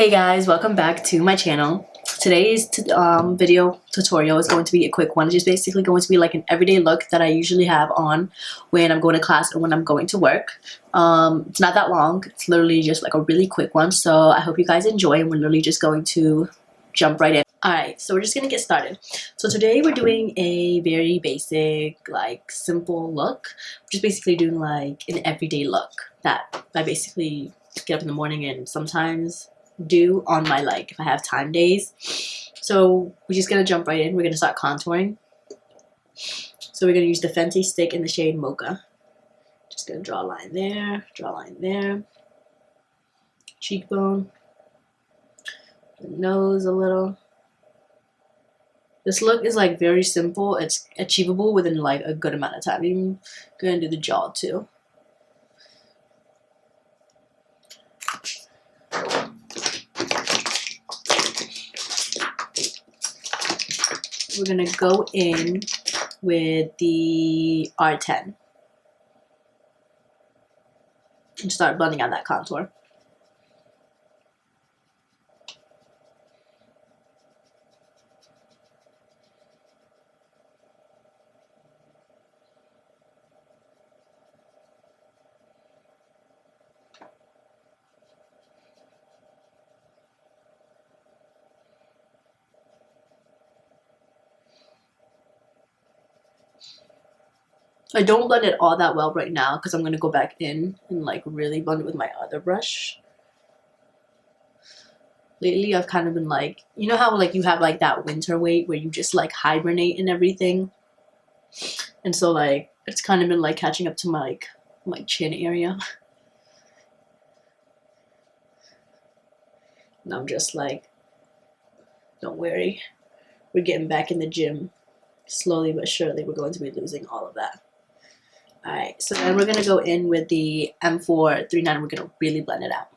Hey guys, welcome back to my channel. Today's video tutorial is going to be a quick one. It's just basically going to be like an everyday look that I usually have on when I'm going to class or when I'm going to work. It's not that long. It's literally just like a really quick one. So I hope you guys enjoy, and we're literally just going to jump right in. Alright, so we're just going to get started. So today we're doing a very basic, like simple look. We're just basically doing like an everyday look that I basically get up in the morning and sometimes do on my like if I have time days. So we're just gonna jump right in. We're gonna start contouring. So we're gonna use the Fenty stick in the shade Mocha. Just gonna draw a line there, draw a line there. Cheekbone, the nose a little. This look is like very simple. It's achievable within like a good amount of time. I'm gonna do the jaw too. We're gonna go in with the R10 and start blending out that contour. I don't blend it all that well right now because I'm going to go back in and like really blend it with my other brush. Lately I've kind of been like, you know how like you have like that winter weight where you just like hibernate and everything? And so like it's kind of been like catching up to my chin area. And I'm just like, don't worry, we're getting back in the gym. Slowly but surely we're going to be losing all of that. Alright, so then we're going to go in with the M439 and we're going to really blend it out.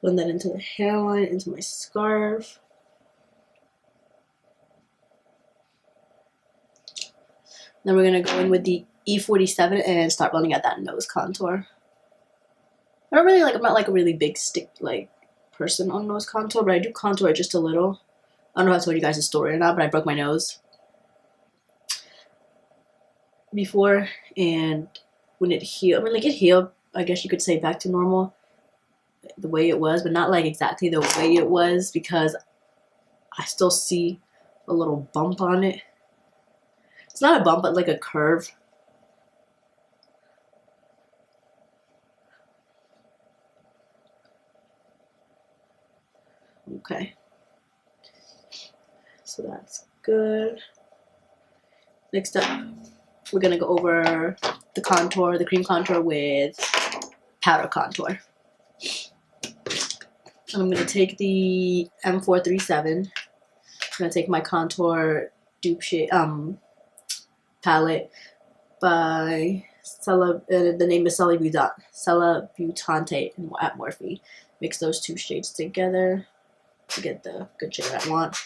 Blend that into the hairline, into my scarf. Then we're going to go in with the E47 and start blending out that nose contour. I'm not like a really big stick like person on nose contour, but I do contour just a little. I don't know if I told you guys the story or not, but I broke my nose before, and when it healed, I mean like it healed, I guess you could say, back to normal the way it was, but not like exactly the way it was because I still see a little bump on it. It's not a bump, but like a curve. Okay, so that's good. Next up, we're gonna go over the contour, the cream contour with powder contour. I'm gonna take the M437. I'm gonna take my contour dupe shade palette by the name is Cella Butante at Morphe. Mix those two shades together to get the good shade I want.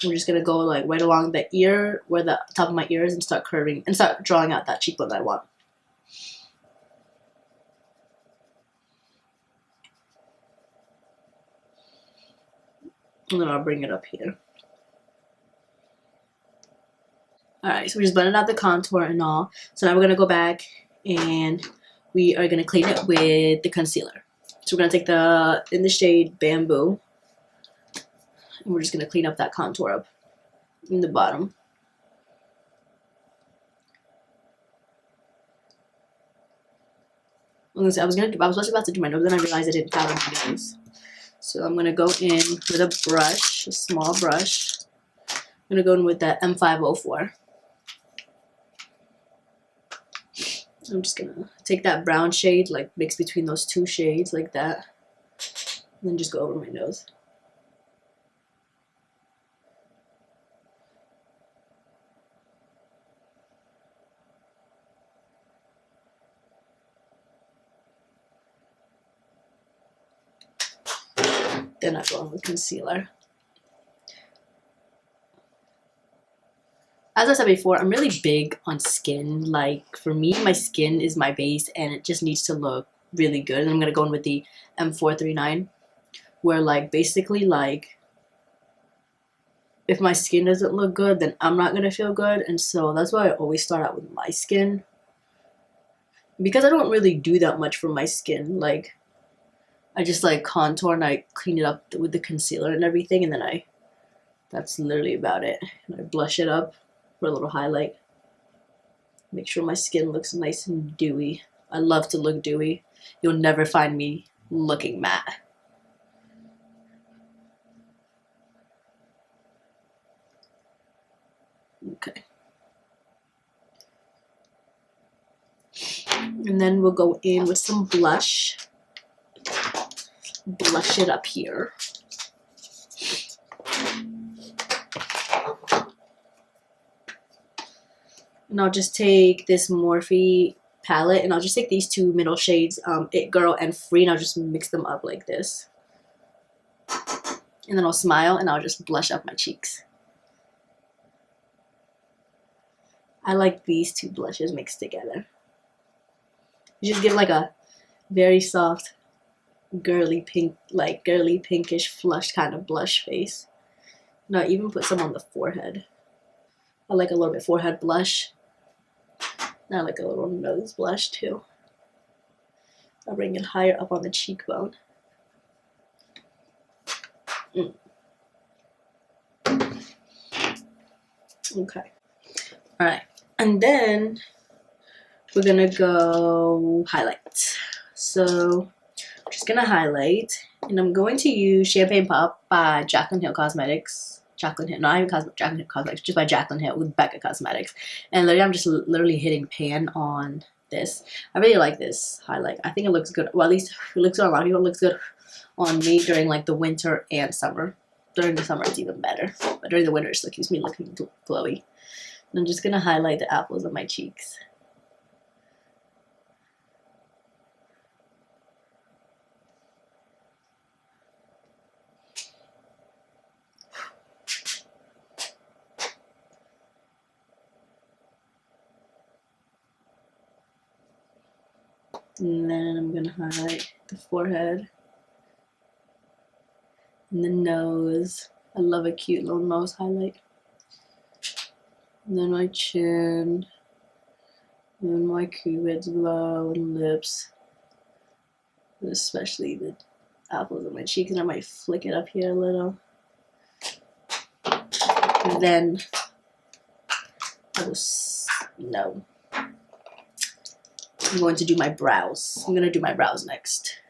We're just gonna go like right along the ear, where the top of my ear is, and start curving and start drawing out that cheekbone that I want. And then I'll bring it up here. Alright, so we just blended out the contour and all. So now we're gonna go back and we are gonna clean it with the concealer. So we're gonna take in the shade Bamboo, and we're just gonna clean up that contour up in the bottom. I was just about to do my nose, then I realized I didn't powder my nose. So I'm gonna go in with a brush, a small brush. I'm gonna go in with that M504. I'm just gonna take that brown shade, like mix between those two shades like that, and then just go over my nose. Then I go in with concealer. As I said before, I'm really big on skin. Like, for me, my skin is my base, and it just needs to look really good. And I'm going to go in with the M439, where, like, basically, like, if my skin doesn't look good, then I'm not going to feel good. And so that's why I always start out with my skin. Because I don't really do that much for my skin. Like, I just, like, contour and I clean it up with the concealer and everything. And then that's literally about it. And I blush it up for a little highlight. Make sure my skin looks nice and dewy. I love to look dewy. You'll never find me looking matte. Okay. And then we'll go in with some blush. Blush it up here. And I'll just take this Morphe palette, and I'll just take these two middle shades, It Girl and Free, and I'll just mix them up like this. And then I'll smile, and I'll just blush up my cheeks. I like these two blushes mixed together. You just give like a very soft, girly pink, like girly pinkish flushed kind of blush face. And I'll even put some on the forehead. I like a little bit forehead blush. And I like a little nose blush too. I'll bring it higher up on the cheekbone. Okay. Alright. And then we're gonna go highlight. So I'm just gonna highlight, and I'm going to use Champagne Pop by Jaclyn Hill Cosmetics. Jaclyn Hill, not even Jaclyn Hill Cosmetics, just by Jaclyn Hill with Becca Cosmetics. And literally, I'm just literally hitting pan on this. I really like this highlight. I think it looks good. Well, at least it looks good on a lot of people. It looks good on me during like the winter and summer. During the summer, it's even better. But during the winter, it still keeps me looking glowy. And I'm just gonna highlight the apples of my cheeks. And then I'm gonna highlight the forehead and the nose. I love a cute little nose highlight. And then my chin, and my cupids below, and lips, and especially the apples of my cheeks. And I might flick it up here a little. And then I'm going to do my brows. I'm gonna do my brows next.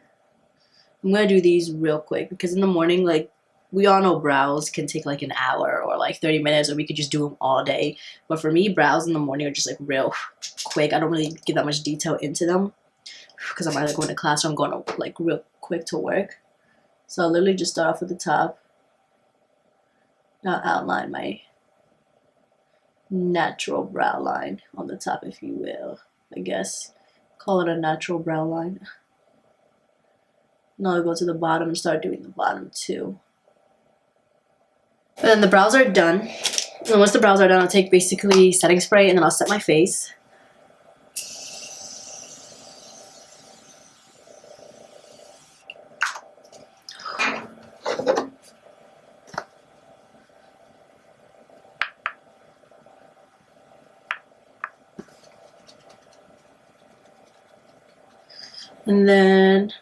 I'm gonna do these real quick because in the morning, like, we all know brows can take like an hour or like 30 minutes, or we could just do them all day. But for me, brows in the morning are just like real quick. I don't really give that much detail into them because I'm either going to class or I'm going to like real quick to work. So I'll literally just start off with the top. I'll outline my natural brow line on the top, if you will. I guess call it a natural brow line. Now I'll go to the bottom and start doing the bottom too. And then the brows are done. And once the brows are done, I'll take basically setting spray, and then I'll set my face. And then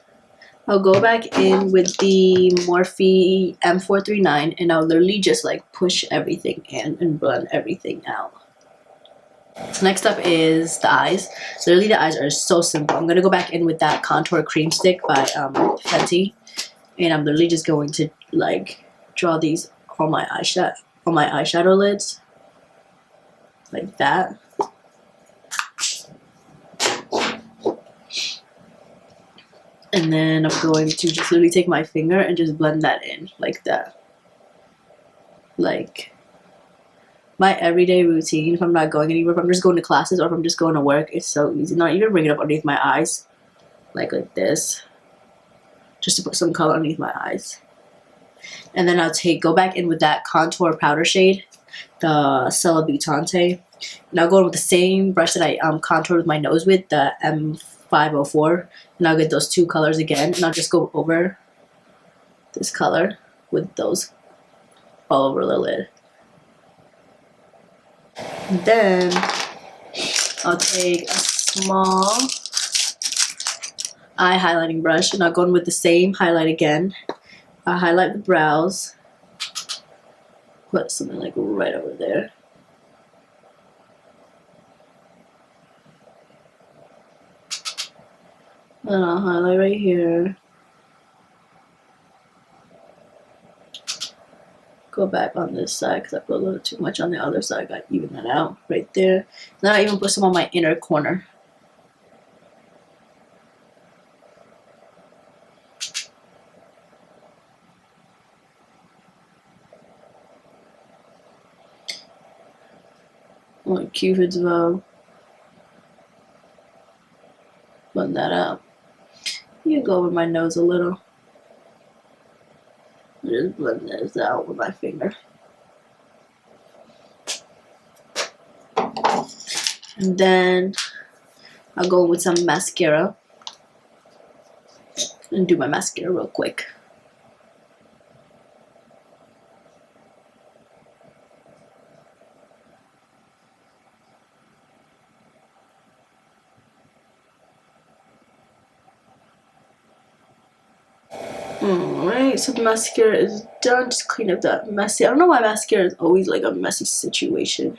I'll go back in with the Morphe M439, and I'll literally just like push everything in and blend everything out. So next up is the eyes. Literally the eyes are so simple. I'm going to go back in with that contour cream stick by Fenty, and I'm literally just going to like draw these on my eyeshadow lids like that. And then I'm going to just literally take my finger and just blend that in like that. Like my everyday routine, if I'm not going anywhere, if I'm just going to classes or if I'm just going to work, it's so easy. Not even bring it up underneath my eyes, like this, just to put some color underneath my eyes. And then I'll go back in with that contour powder shade, the Celebutante. And I'll go in with the same brush that I contoured with my nose with, the M504. And I'll get those two colors again. And I'll just go over this color with those all over the lid. And then I'll take a small eye highlighting brush and I'll go in with the same highlight again. I'll highlight the brows. Put something like right over there. And I'll highlight right here. Go back on this side because I put a little too much on the other side. I got to even that out right there. Then I even put some on my inner corner. Like Cupid's bow. Blend that out. You can go over my nose a little. Just blend this out with my finger. And then I'll go with some mascara. And do my mascara real quick. Alright, so the mascara is done. Just clean up that messy. I don't know why mascara is always like a messy situation.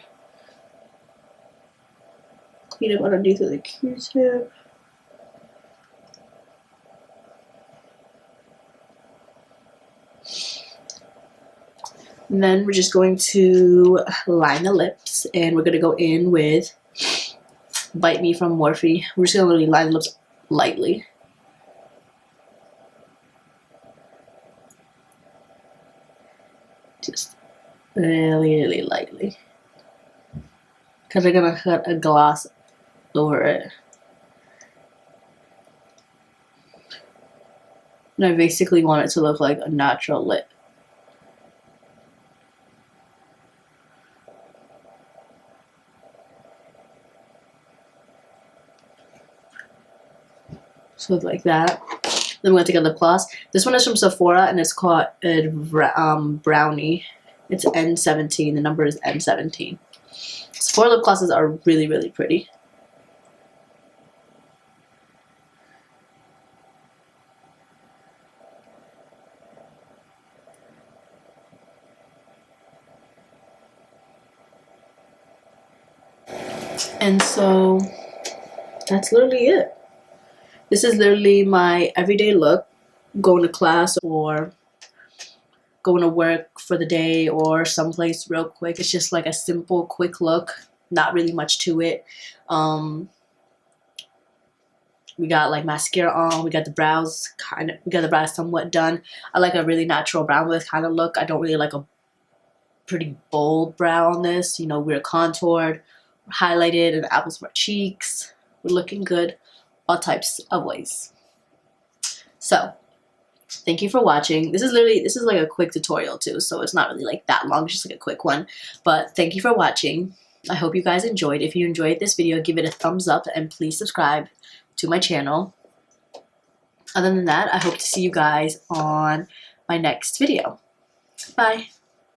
Clean up underneath of the Q-tip. And then we're just going to line the lips, and we're going to go in with Bite Me from Morphe. We're just going to literally line the lips lightly. Just really, really lightly. Because we're going to cut a gloss over it. And I basically want it to look like a natural lip. So like that. Then we're going to take a lip gloss. This one is from Sephora and it's called Brownie. It's N17. The number is N17. Sephora lip glosses are really, really pretty. And so that's literally it. This is literally my everyday look, going to class or going to work for the day or someplace real quick. It's just like a simple, quick look, not really much to it. We got like mascara on, we got the brows somewhat done. I like a really natural brown with kind of look. I don't really like a pretty bold brow on this. You know, we're contoured, highlighted, and the apples of our cheeks. We're looking good all types of ways. So thank you for watching. This is like a quick tutorial too, so it's not really like that long, just like a quick one. But thank you for watching. I hope you guys enjoyed. If you enjoyed this video, give it a thumbs up and please subscribe to my channel. Other than that, I hope to see you guys on my next video. Bye.